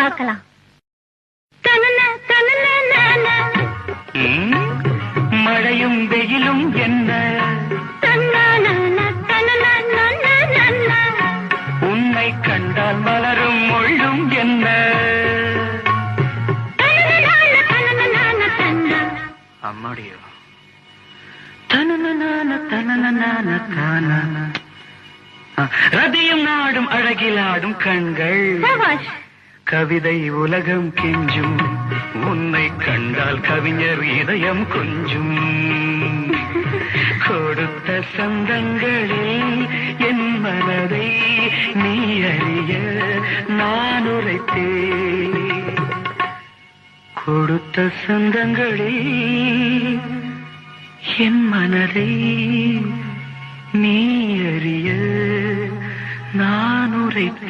பார்க்கலாம். மழையும் வெயிலும் என்ன, உன்னை கண்டால் மலரும் முள்ளும் என்ன. அம்மாடியோ ரதியும் நாடும் அழகிலாடும் கண்கள், கவிதை உலகம் கெஞ்சும், உன்னை கண்டால் கவிஞர் இதயம் கொஞ்சும். கொடுத்த சந்தங்களில் என் மனதை நீ அறிய நான் உரைத்தேன். கொடுத்த சந்தங்களில் என் மனதை நீ அறிய நான் உரைத்தேன்.